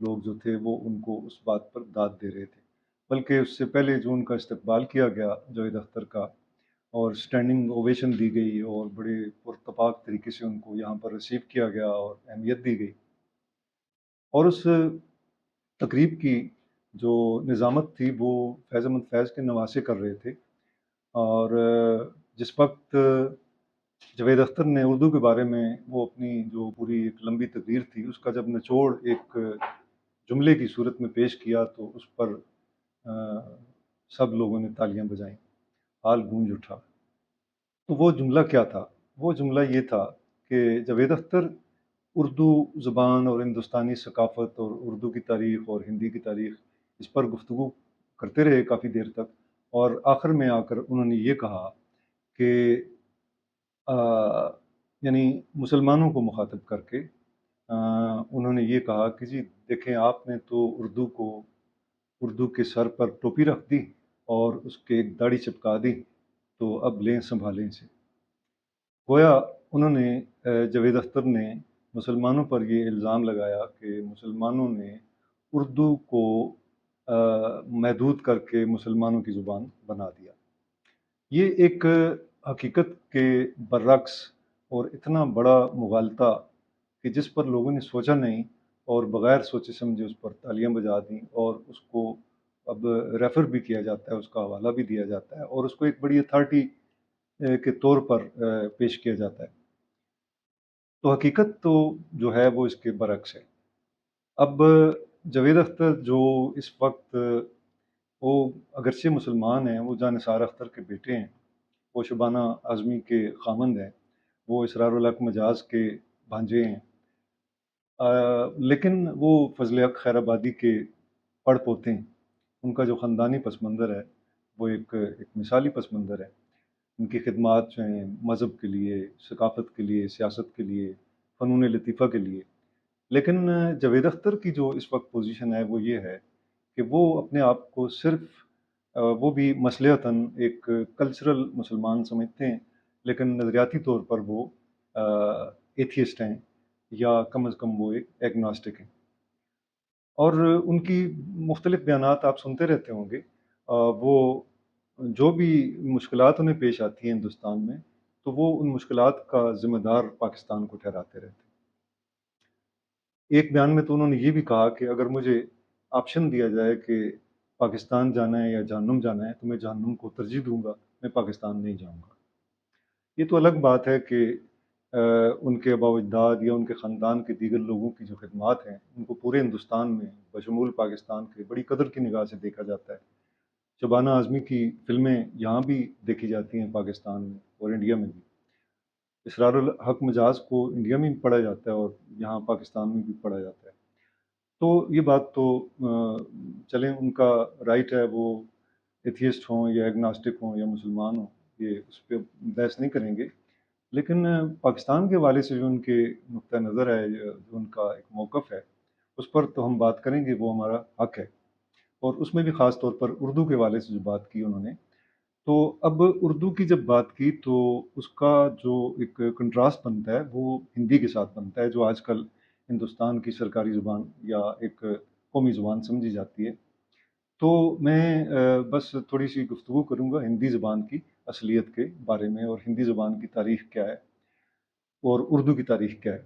لوگ جو تھے وہ ان کو اس بات پر داد دے رہے تھے، بلکہ اس سے پہلے جو ان کا استقبال کیا گیا جاوید اختر کا، اور اسٹینڈنگ اوویشن دی گئی اور بڑے پرتپاک طریقے سے ان کو یہاں پر ریسیو کیا گیا اور اہمیت دی گئی، اور اس تقریب کی جو نظامت تھی وہ فیض احمد فیض کے نواسے کر رہے تھے، اور جس وقت جاوید اختر نے اردو کے بارے میں وہ اپنی جو پوری ایک لمبی تقریر تھی اس کا جب نچوڑ ایک جملے کی صورت میں پیش کیا تو اس پر سب لوگوں نے تالیاں بجائیں، حال گونج اٹھا۔ تو وہ جملہ کیا تھا؟ وہ جملہ یہ تھا کہ جاوید اختر اردو زبان اور ہندوستانی ثقافت اور اردو کی تاریخ اور ہندی کی تاریخ اس پر گفتگو کرتے رہے کافی دیر تک، اور آخر میں آ کر انہوں نے یہ کہا کہ یعنی مسلمانوں کو مخاطب کر کے انہوں نے یہ کہا کہ جی دیکھیں، آپ نے تو اردو کے سر پر ٹوپی رکھ دی اور اس کے ایک داڑھی چپکا دی، تو اب لیں سنبھالیں سے۔ گویا انہوں نے جاوید اختر نے مسلمانوں پر یہ الزام لگایا کہ مسلمانوں نے اردو کو محدود کر کے مسلمانوں کی زبان بنا دیا۔ یہ ایک حقیقت کے برعکس اور اتنا بڑا مغالطہ کہ جس پر لوگوں نے سوچا نہیں اور بغیر سوچے سمجھے اس پر تالیاں بجا دیں، اور اس کو اب ریفر بھی کیا جاتا ہے، اس کا حوالہ بھی دیا جاتا ہے، اور اس کو ایک بڑی اتھارٹی کے طور پر پیش کیا جاتا ہے۔ تو حقیقت تو جو ہے وہ اس کے برعکس ہے۔ اب جاوید اختر جو اس وقت وہ اگرچہ مسلمان ہیں، وہ جانثار اختر کے بیٹے ہیں، وہ شبانہ اعظمی کے خامند ہیں، وہ اسرار الحق مجاز کے بھانجے ہیں، لیکن وہ فضل حق خیر آبادی کے پڑ پوتے ہیں۔ ان کا جو خاندانی پس منظر ہے وہ ایک مثالی پس منظر ہے۔ ان کی خدمات جو ہیں مذہب کے لیے، ثقافت کے لیے، سیاست کے لیے، فنون لطیفہ کے لیے، لیکن جاوید اختر کی جو اس وقت پوزیشن ہے وہ یہ ہے کہ وہ اپنے آپ کو صرف وہ بھی مصلحتاً ایک کلچرل مسلمان سمجھتے ہیں، لیکن نظریاتی طور پر وہ ایتھیسٹ ہیں، یا کم از کم وہ ایک ایگناسٹک ہیں۔ اور ان کی مختلف بیانات آپ سنتے رہتے ہوں گے، وہ جو بھی مشکلات انہیں پیش آتی ہیں ہندوستان میں، تو وہ ان مشکلات کا ذمہ دار پاکستان کو ٹھہراتے رہتے ہیں۔ ایک بیان میں تو انہوں نے یہ بھی کہا کہ اگر مجھے آپشن دیا جائے کہ پاکستان جانا ہے یا جہنم جانا ہے تو میں جہنم کو ترجیح دوں گا، میں پاکستان نہیں جاؤں گا۔ یہ تو الگ بات ہے کہ ان کے آباء و اجداد یا ان کے خاندان کے دیگر لوگوں کی جو خدمات ہیں ان کو پورے ہندوستان میں بشمول پاکستان کے بڑی قدر کی نگاہ سے دیکھا جاتا ہے۔ شبانہ اعظمی کی فلمیں یہاں بھی دیکھی جاتی ہیں پاکستان میں اور انڈیا میں بھی۔ اسرار الحق مجاز کو انڈیا میں بھی پڑھا جاتا ہے اور یہاں پاکستان میں بھی پڑھا جاتا ہے۔ تو یہ بات تو چلیں، ان کا رائٹ ہے، وہ ایتھیسٹ ہوں یا ایگناسٹک ہوں یا مسلمان ہوں، یہ اس پہ بحث نہیں کریں گے، لیکن پاکستان کے حوالے سے جو ان کے نقطہ نظر ہے، جو ان کا ایک موقف ہے، اس پر تو ہم بات کریں گے، وہ ہمارا حق ہے۔ اور اس میں بھی خاص طور پر اردو کے حوالے سے جو بات کی انہوں نے، تو اب اردو کی جب بات کی تو اس کا جو ایک کنٹراسٹ بنتا ہے وہ ہندی کے ساتھ بنتا ہے، جو آج کل ہندوستان کی سرکاری زبان یا ایک قومی زبان سمجھی جاتی ہے۔ تو میں بس تھوڑی سی گفتگو کروں گا ہندی زبان کی اصلیت کے بارے میں، اور ہندی زبان کی تاریخ کیا ہے اور اردو کی تاریخ کیا ہے۔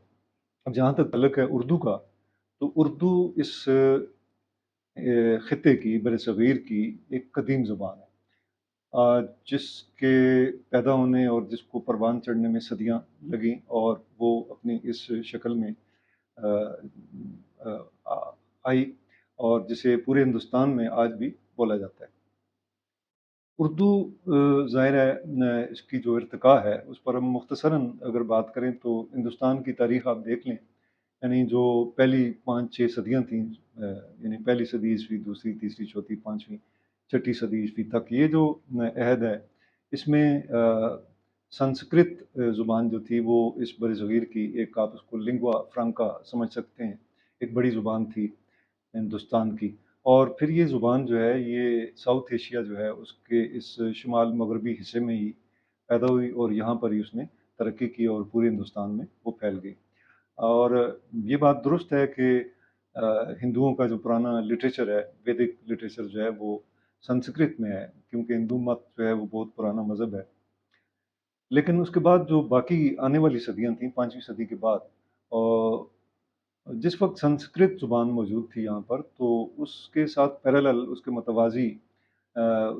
اب جہاں تک تعلق ہے اردو کا، تو اردو اس خطے کی، برصغیر کی ایک قدیم زبان ہے، جس کے پیدا ہونے اور جس کو پروان چڑھنے میں صدیاں لگیں، اور وہ اپنی اس شکل میں آئی، اور جسے پورے ہندوستان میں آج بھی بولا جاتا ہے۔ اردو ظاہر ہے اس کی جو ارتقاء ہے اس پر ہم مختصراً اگر بات کریں تو ہندوستان کی تاریخ آپ دیکھ لیں، یعنی جو پہلی 5-6 صدیاں تھیں، یعنی پہلی صدی عیسوی، دوسری، تیسری، چوتھی، پانچویں، چھٹی صدی عیسوی تک، یہ جو عہد ہے اس میں سنسکرت زبان جو تھی وہ اس برصغیر کی ایک، آپ اس کو لنگوا فرانکا سمجھ سکتے ہیں، ایک بڑی زبان تھی ہندوستان کی۔ اور پھر یہ زبان جو ہے یہ ساؤتھ ایشیا جو ہے اس کے اس شمال مغربی حصے میں ہی پیدا ہوئی، اور یہاں پر ہی اس نے ترقی کی اور پورے ہندوستان میں وہ پھیل گئی۔ اور یہ بات درست ہے کہ ہندوؤں کا جو پرانا لٹریچر ہے، ویدک لٹریچر جو ہے وہ سنسکرت میں ہے، کیونکہ ہندو مت جو ہے وہ بہت پرانا مذہب ہے۔ لیکن اس کے بعد جو باقی آنے والی صدیاں تھیں، 5ویں صدی کے بعد، اور جس وقت سنسکرت زبان موجود تھی یہاں پر، تو اس کے ساتھ پیرالل، اس کے متوازی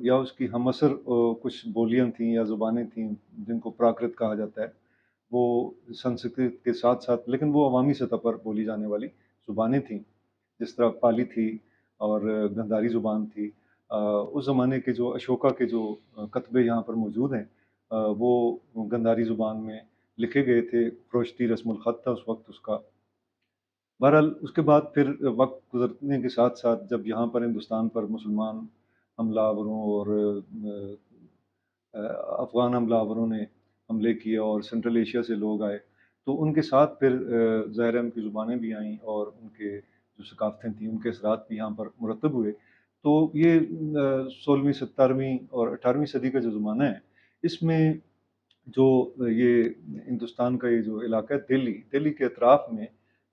یا اس کی ہم عصر کچھ بولیاں تھیں یا زبانیں تھیں جن کو پراکرت کہا جاتا ہے، وہ سنسکرت کے ساتھ ساتھ، لیکن وہ عوامی سطح پر بولی جانے والی زبانیں تھیں، جس طرح پالی تھی اور گندھاری زبان تھی۔ اس زمانے کے جو اشوکا کے جو کتبے یہاں پر موجود ہیں، وہ گندھاری زبان میں لکھے گئے تھے، خروشتی رسم الخط تھا اس وقت اس کا۔ بہرحال اس کے بعد پھر وقت گزرنے کے ساتھ ساتھ جب یہاں پر ہندوستان پر مسلمان حملہ آوروں اور افغان حملہ آوروں نے حملے کیے اور سنٹرل ایشیا سے لوگ آئے، تو ان کے ساتھ پھر ظاہر ہے ان کی زبانیں بھی آئیں اور ان کے جو ثقافتیں تھیں ان کے اثرات بھی یہاں پر مرتب ہوئے۔ تو یہ 16ویں 17ویں اور 18ویں صدی کا جو زمانہ ہے، اس میں جو یہ ہندوستان کا یہ جو علاقہ ہے، دہلی کے اطراف میں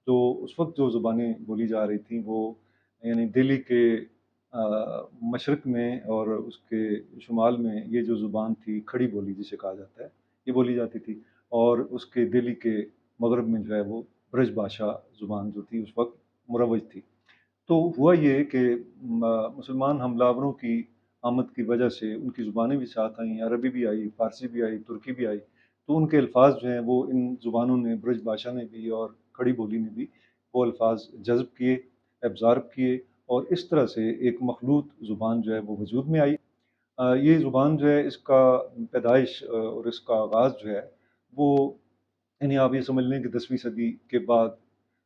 جو اس وقت جو زبانیں بولی جا رہی تھیں، وہ یعنی دہلی کے مشرق میں اور اس کے شمال میں یہ جو زبان تھی، کھڑی بولی جسے کہا جاتا ہے، یہ بولی جاتی تھی، اور اس کے دہلی کے مغرب میں جو ہے وہ برج بھاشا زبان جو تھی اس وقت مروج تھی۔ تو ہوا یہ کہ مسلمان حملہ آوروں کی آمد کی وجہ سے ان کی زبانیں بھی ساتھ آئیں، عربی بھی آئی، فارسی بھی آئی، ترکی بھی آئی، تو ان کے الفاظ جو ہیں وہ ان زبانوں نے، برج بھاشا نے بھی اور کھڑی بولی نے بھی وہ الفاظ جذب کیے، ایبزارب کیے، اور اس طرح سے ایک مخلوط زبان جو ہے وہ وجود میں آئی۔ یہ زبان جو ہے، اس کا پیدائش اور اس کا آغاز جو ہے وہ، یعنی آپ یہ سمجھ لیں کہ 10ویں صدی کے بعد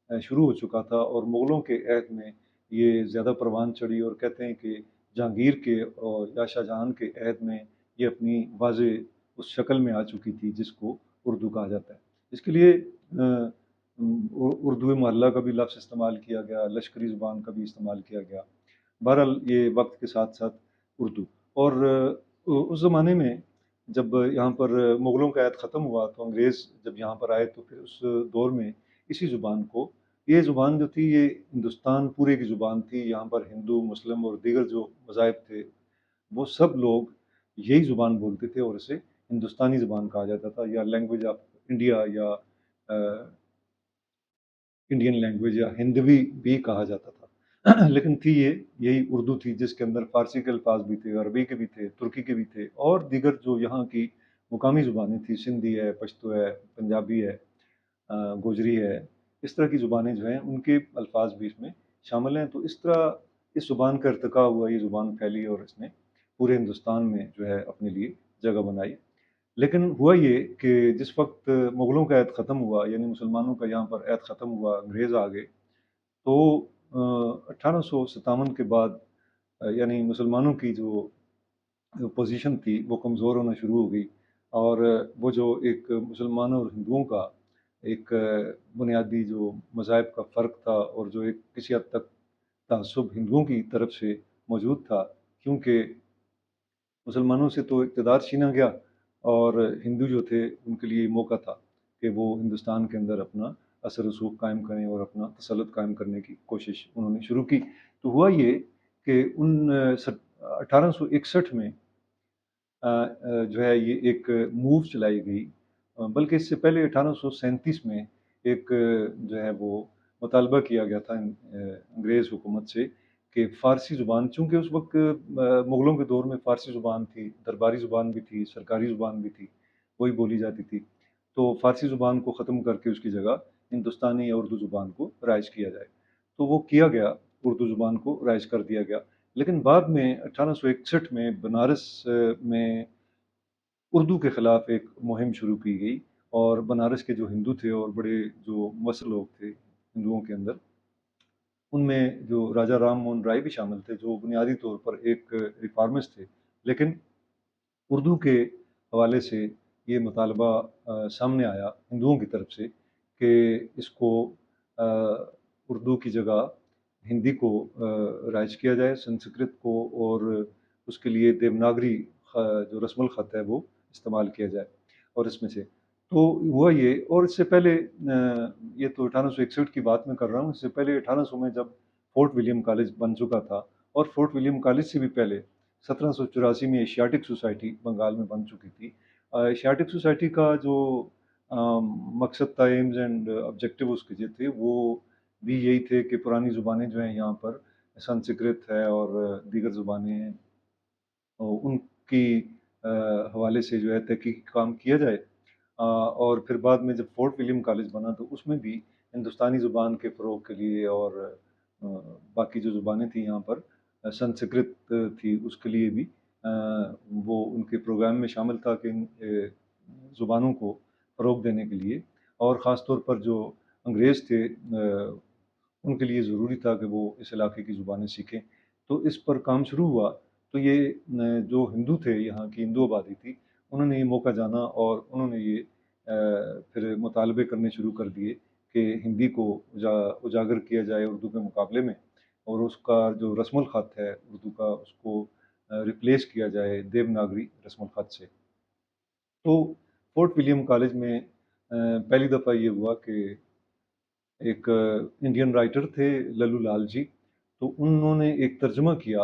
شروع ہو چکا تھا، اور مغلوں کے عہد میں یہ زیادہ پروان چڑھی، اور کہتے ہیں کہ جہانگیر کے اور یا شاہ جہان کے عہد میں یہ اپنی واضح اس شکل میں آ چکی تھی جس کو اردو کہا جاتا ہے۔ اس کے لیے اردو محلہ کا بھی لفظ استعمال کیا گیا، لشکری زبان کا بھی استعمال کیا گیا۔ بہرحال یہ وقت کے ساتھ ساتھ اردو، اور اس زمانے میں جب یہاں پر مغلوں کا عہد ختم ہوا تو انگریز جب یہاں پر آئے، تو پھر اس دور میں اسی زبان کو، یہ زبان جو تھی یہ ہندوستان پورے کی زبان تھی، یہاں پر ہندو، مسلم اور دیگر جو مذاہب تھے وہ سب لوگ یہی زبان بولتے تھے، اور اسے ہندوستانی زبان کہا جاتا تھا، یا لینگویج آف انڈیا، یا انڈین لینگویج، یا ہندوی بھی کہا جاتا تھا۔ لیکن تھی یہ یہی اردو تھی، جس کے اندر فارسی کے الفاظ بھی تھے، عربی کے بھی تھے، ترکی کے بھی تھے، اور دیگر جو یہاں کی مقامی زبانیں تھیں، سندھی ہے، پشتو ہے، پنجابی ہے، گوجری ہے، اس طرح کی زبانیں جو ہیں ان کے الفاظ بھی اس میں شامل ہیں۔ تو اس طرح اس زبان کا ارتقاء ہوا، یہ زبان پھیلی، اور اس نے پورے ہندوستان میں جو ہے اپنے لیے جگہ بنائی۔ لیکن ہوا یہ کہ جس وقت مغلوں کا عہد ختم ہوا، یعنی مسلمانوں کا یہاں پر عہد ختم ہوا، انگریز آ گئے، تو 1857 کے بعد یعنی مسلمانوں کی جو پوزیشن تھی وہ کمزور ہونا شروع ہو گئی، اور وہ جو ایک مسلمانوں اور ہندوؤں کا ایک بنیادی جو مذاہب کا فرق تھا، اور جو ایک کسی حد تک تعصب ہندوؤں کی طرف سے موجود تھا، کیونکہ مسلمانوں سے تو اقتدار چھینا گیا، اور ہندو جو تھے ان کے لیے موقع تھا کہ وہ ہندوستان کے اندر اپنا اثر رسوخ قائم کریں اور اپنا تسلط قائم کرنے کی کوشش انہوں نے شروع کی۔ تو ہوا یہ کہ ان 1861 میں جو ہے یہ ایک موو چلائی گئی، بلکہ اس سے پہلے 1837 میں ایک جو ہے وہ مطالبہ کیا گیا تھا انگریز حکومت سے کہ فارسی زبان، چونکہ اس وقت مغلوں کے دور میں فارسی زبان تھی، درباری زبان بھی تھی، سرکاری زبان بھی تھی، وہی بولی جاتی تھی، تو فارسی زبان کو ختم کر کے اس کی جگہ ہندوستانی یا اردو زبان کو رائج کیا جائے۔ تو وہ کیا گیا، اردو زبان کو رائج کر دیا گیا۔ لیکن بعد میں 1861 میں بنارس میں اردو کے خلاف ایک مہم شروع کی گئی، اور بنارس کے جو ہندو تھے اور بڑے جو مؤثر لوگ تھے ہندوؤں کے اندر، ان میں جو راجہ رام موہن رائے بھی شامل تھے، جو بنیادی طور پر ایک ریفارمسٹ تھے، لیکن اردو کے حوالے سے یہ مطالبہ سامنے آیا ہندوؤں کی طرف سے کہ اس کو اردو کی جگہ ہندی کو رائج کیا جائے، سنسکرت کو، اور اس کے لیے دیوناگری جو رسم الخط ہے وہ استعمال کیا جائے، اور اس میں سے تو ہوا یہ، اور اس سے پہلے یہ تو 1861 کی بات میں کر رہا ہوں، اس سے پہلے 1800 میں جب فورٹ ولیم کالج بن چکا تھا، اور فورٹ ولیم کالج سے بھی پہلے 1784 میں ایشیاٹک سوسائٹی بنگال میں بن چکی تھی۔ ایشیاٹک سوسائٹی کا جو مقصد تھا، ایمز اینڈ آبجیکٹیو اس کے جو تھے، وہ بھی یہی تھے کہ پرانی زبانیں جو ہیں یہاں پر، سنسکرت ہے اور دیگر زبانیں ہیں، ان کی حوالے سے جو ہے تحقیقی کام کیا جائے۔ اور پھر بعد میں جب فورٹ ولیم کالج بنا تو اس میں بھی ہندوستانی زبان کے فروغ کے لیے اور باقی جو زبانیں تھیں یہاں پر، سنسکرت تھی اس کے لیے بھی وہ ان کے پروگرام میں شامل تھا کہ ان زبانوں کو فروغ دینے کے لیے، اور خاص طور پر جو انگریز تھے ان کے لیے ضروری تھا کہ وہ اس علاقے کی زبانیں سیکھیں۔ تو اس پر کام شروع ہوا، تو یہ جو ہندو تھے، یہاں کی ہندو آبادی تھی، انہوں نے یہ موقع جانا اور انہوں نے یہ پھر مطالبے کرنے شروع کر دیے کہ ہندی کو اجاگر کیا جائے اردو کے مقابلے میں، اور اس کا جو رسم الخط ہے اردو کا، اس کو ریپلیس کیا جائے دیوناگری رسم الخط سے۔ تو فورٹ ولیم کالج میں پہلی دفعہ یہ ہوا کہ ایک انڈین رائٹر تھے للو لال جی، تو انہوں نے ایک ترجمہ کیا،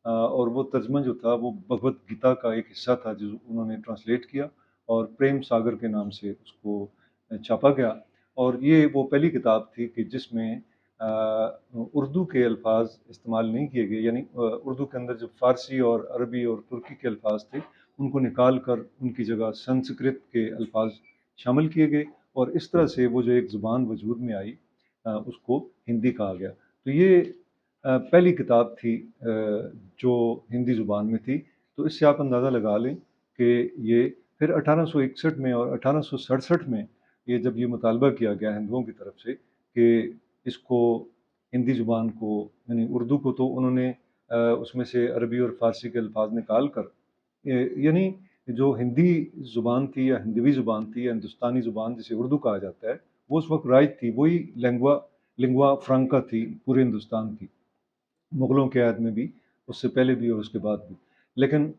اور وہ ترجمہ جو تھا وہ بھگوت گیتا کا ایک حصہ تھا جو انہوں نے ٹرانسلیٹ کیا، اور پریم ساگر کے نام سے اس کو چھاپا گیا۔ اور یہ وہ پہلی کتاب تھی کہ جس میں اردو کے الفاظ استعمال نہیں کیے گئے، یعنی اردو کے اندر جو فارسی اور عربی اور ترکی کے الفاظ تھے ان کو نکال کر ان کی جگہ سنسکرت کے الفاظ شامل کیے گئے، اور اس طرح سے وہ جو ایک زبان وجود میں آئی اس کو ہندی کہا گیا۔ تو یہ پہلی کتاب تھی جو ہندی زبان میں تھی۔ تو اس سے آپ اندازہ لگا لیں کہ یہ پھر 1861 میں اور 1867 میں یہ جب یہ مطالبہ کیا گیا ہندوؤں کی طرف سے کہ اس کو ہندی زبان کو، یعنی اردو کو، تو انہوں نے اس میں سے عربی اور فارسی کے الفاظ نکال کر، یعنی جو ہندی زبان تھی یا ہندوی زبان تھی یا ہندوستانی زبان جسے اردو کہا جاتا ہے، وہ اس وقت رائج تھی، وہی لنگوا فرانکا تھی پورے ہندوستان کی، مغلوں کے عہد میں بھی، اس سے پہلے بھی اور اس کے بعد بھی۔ لیکن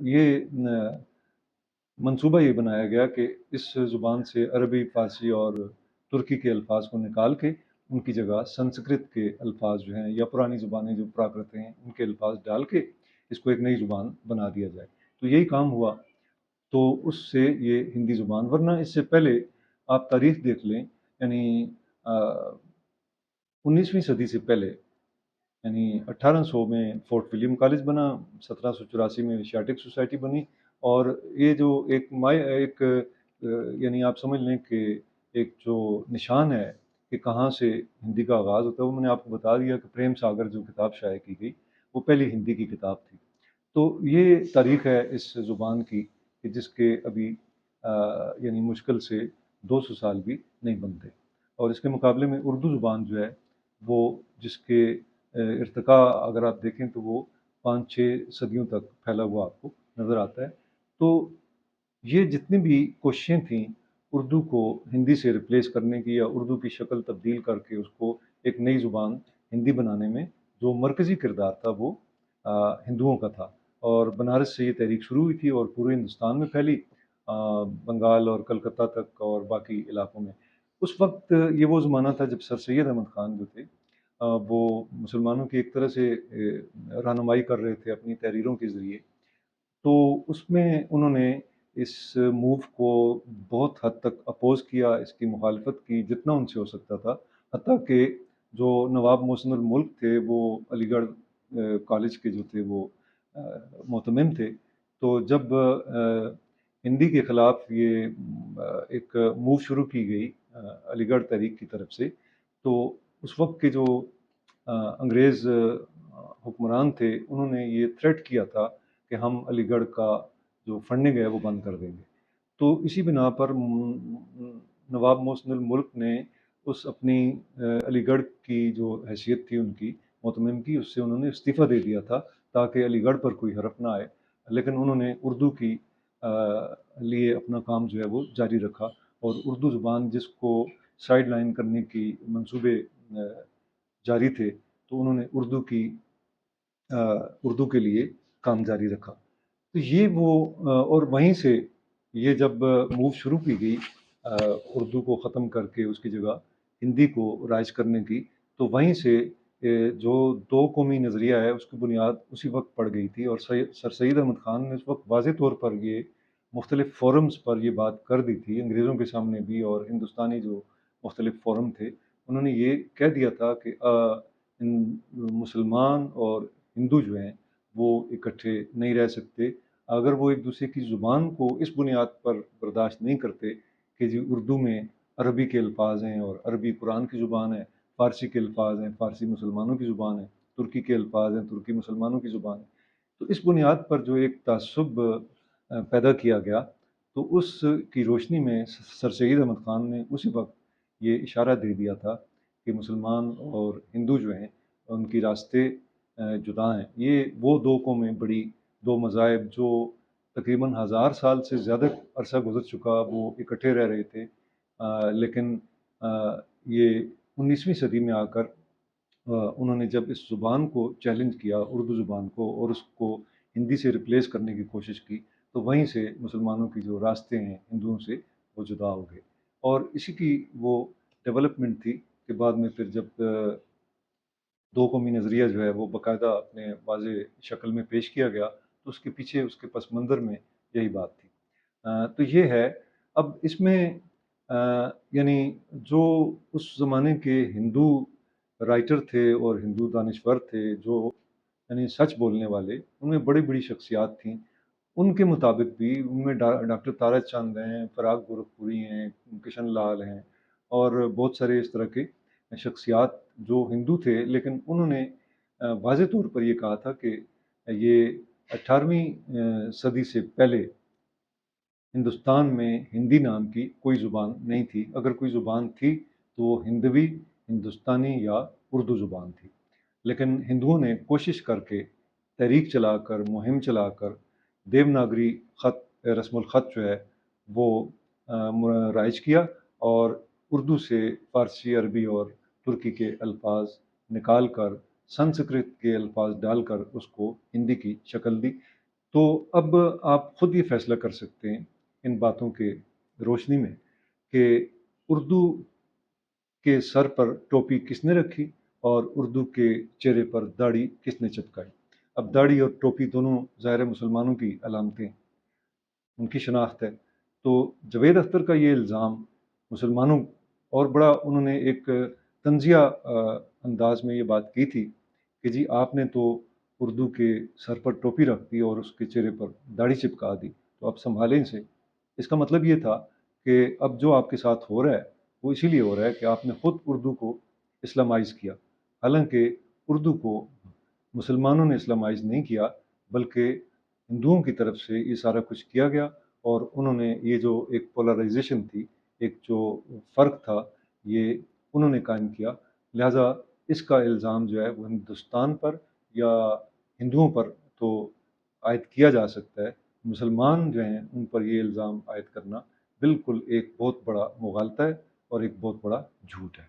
یہ منصوبہ یہ بنایا گیا کہ اس زبان سے عربی، فارسی اور ترکی کے الفاظ کو نکال کے ان کی جگہ سنسکرت کے الفاظ جو ہیں یا پرانی زبانیں جو پراکرت ہیں ان کے الفاظ ڈال کے اس کو ایک نئی زبان بنا دیا جائے۔ تو یہی کام ہوا، تو اس سے یہ ہندی زبان، ورنہ اس سے پہلے آپ تاریخ دیکھ لیں، یعنی 19ویں صدی سے پہلے، یعنی 1800 میں فورٹ ولیم کالج بنا، 1784 میں ایشیاٹک سوسائٹی بنی، اور یہ جو ایک یعنی آپ سمجھ لیں کہ ایک جو نشان ہے کہ کہاں سے ہندی کا آغاز ہوتا ہے، وہ میں نے آپ کو بتا دیا کہ پریم ساگر جو کتاب شائع کی گئی وہ پہلی ہندی کی کتاب تھی۔ تو یہ تاریخ ہے اس زبان کی کہ جس کے ابھی یعنی مشکل سے 200 سال بھی نہیں بنتے، اور اس کے مقابلے میں اردو زبان جو ہے وہ، جس کے ارتقاء اگر آپ دیکھیں تو وہ 5-6 صدیوں تک پھیلا ہوا آپ کو نظر آتا ہے۔ تو یہ جتنی بھی کوششیں تھیں اردو کو ہندی سے ریپلیس کرنے کی یا اردو کی شکل تبدیل کر کے اس کو ایک نئی زبان ہندی بنانے میں، جو مرکزی کردار تھا وہ ہندوؤں کا تھا، اور بنارس سے یہ تحریک شروع ہوئی تھی اور پورے ہندوستان میں پھیلی، بنگال اور کلکتہ تک اور باقی علاقوں میں۔ اس وقت یہ وہ زمانہ تھا جب سر سید احمد خان جو تھے وہ مسلمانوں کی ایک طرح سے رہنمائی کر رہے تھے اپنی تحریروں کے ذریعے۔ تو اس میں انہوں نے اس موو کو بہت حد تک اپوز کیا، اس کی مخالفت کی جتنا ان سے ہو سکتا تھا، حتیٰ کہ جو نواب محسن الملک تھے وہ علی گڑھ کالج کے جو تھے وہ مہتمم تھے، تو جب ہندی کے خلاف یہ ایک موو شروع کی گئی علی گڑھ تحریک کی طرف سے، تو اس وقت کے جو انگریز حکمران تھے انہوں نے یہ تھریٹ کیا تھا کہ ہم علی گڑھ کا جو فنڈنگ ہے وہ بند کر دیں گے۔ تو اسی بنا پر نواب محسن الملک نے اس اپنی علی گڑھ کی جو حیثیت تھی ان کی مہتمم کی، اس سے انہوں نے استعفیٰ دے دیا تھا تاکہ علی گڑھ پر کوئی حرف نہ آئے، لیکن انہوں نے اردو کی لیے اپنا کام جو ہے وہ جاری رکھا، اور اردو زبان جس کو سائیڈ لائن کرنے کی منصوبے جاری تھے تو انہوں نے اردو کے لیے کام جاری رکھا۔ تو یہ وہ اور وہیں سے یہ جب موو شروع کی گئی اردو کو ختم کر کے اس کی جگہ ہندی کو رائج کرنے کی، تو وہیں سے جو دو قومی نظریہ ہے اس کی بنیاد اسی وقت پڑ گئی تھی، اور سر سید احمد خان نے اس وقت واضح طور پر یہ مختلف فورمز پر یہ بات کر دی تھی، انگریزوں کے سامنے بھی اور ہندوستانی جو مختلف فورم تھے انہوں نے یہ کہہ دیا تھا کہ مسلمان اور ہندو جو ہیں وہ اکٹھے نہیں رہ سکتے اگر وہ ایک دوسرے کی زبان کو اس بنیاد پر برداشت نہیں کرتے کہ جی اردو میں عربی کے الفاظ ہیں اور عربی قرآن کی زبان ہے، فارسی کے الفاظ ہیں، فارسی مسلمانوں کی زبان ہے، ترکی کے الفاظ ہیں، ترکی مسلمانوں کی زبان ہے، تو اس بنیاد پر جو ایک تعصب پیدا کیا گیا، تو اس کی روشنی میں سر سید احمد خان نے اسی وقت یہ اشارہ دے دیا تھا کہ مسلمان اور ہندو جو ہیں ان کی راستے جدا ہیں۔ یہ وہ دو قومیں بڑی دو مذاہب جو تقریباً 1000 سال سے زیادہ عرصہ گزر چکا وہ اکٹھے رہ رہے تھے، لیکن یہ 19ویں صدی میں آ کر انہوں نے جب اس زبان کو چیلنج کیا، اردو زبان کو، اور اس کو ہندی سے ریپلیس کرنے کی کوشش کی، تو وہیں سے مسلمانوں کی جو راستے ہیں ہندوؤں سے وہ جدا ہو گئے، اور اسی کی وہ ڈیولپمنٹ تھی کہ بعد میں پھر جب دو قومی نظریہ جو ہے وہ باقاعدہ اپنے واضح شکل میں پیش کیا گیا، تو اس کے پیچھے اس کے پس منظر میں یہی بات تھی۔ تو یہ ہے۔ اب اس میں یعنی جو اس زمانے کے ہندو رائٹر تھے اور ہندو دانشور تھے جو یعنی سچ بولنے والے، ان میں بڑی بڑی شخصیات تھیں، ان کے مطابق بھی ان میں ڈاکٹر تارا چاند ہیں، فراغ گورکھپوری ہیں، کشن لال ہیں، اور بہت سارے اس طرح کے شخصیات جو ہندو تھے، لیکن انہوں نے واضح طور پر یہ کہا تھا کہ یہ 18ویں صدی سے پہلے ہندوستان میں ہندی نام کی کوئی زبان نہیں تھی، اگر کوئی زبان تھی تو وہ ہندوی، ہندوستانی یا اردو زبان تھی، لیکن ہندوؤں نے کوشش کر کے تحریک چلا کر، مہم چلا کر دیوناگری خط، رسم الخط جو ہے وہ رائج کیا، اور اردو سے فارسی، عربی اور ترکی کے الفاظ نکال کر سنسکرت کے الفاظ ڈال کر اس کو ہندی کی شکل دی۔ تو اب آپ خود یہ فیصلہ کر سکتے ہیں ان باتوں کے روشنی میں کہ اردو کے سر پر ٹوپی کس نے رکھی اور اردو کے چہرے پر داڑھی کس نے چپکائی۔ اب داڑھی اور ٹوپی دونوں ظاہر مسلمانوں کی علامتیں، ان کی شناخت ہے، تو جاوید اختر کا یہ الزام مسلمانوں، اور بڑا انہوں نے ایک طنزیہ انداز میں یہ بات کی تھی کہ جی آپ نے تو اردو کے سر پر ٹوپی رکھ دی اور اس کے چہرے پر داڑھی چپکا دی، تو آپ سنبھالیں اسے۔ اس کا مطلب یہ تھا کہ اب جو آپ کے ساتھ ہو رہا ہے وہ اسی لیے ہو رہا ہے کہ آپ نے خود اردو کو اسلامائز کیا، حالانکہ اردو کو مسلمانوں نے اسلامائز نہیں کیا، بلکہ ہندوؤں کی طرف سے یہ سارا کچھ کیا گیا، اور انہوں نے یہ جو ایک پولرائزیشن تھی، ایک جو فرق تھا، یہ انہوں نے قائم کیا۔ لہٰذا اس کا الزام جو ہے وہ ہندوستان پر یا ہندوؤں پر تو عائد کیا جا سکتا ہے، مسلمان جو ہیں ان پر یہ الزام عائد کرنا بالکل ایک بہت بڑا مغالطہ ہے اور ایک بہت بڑا جھوٹ ہے۔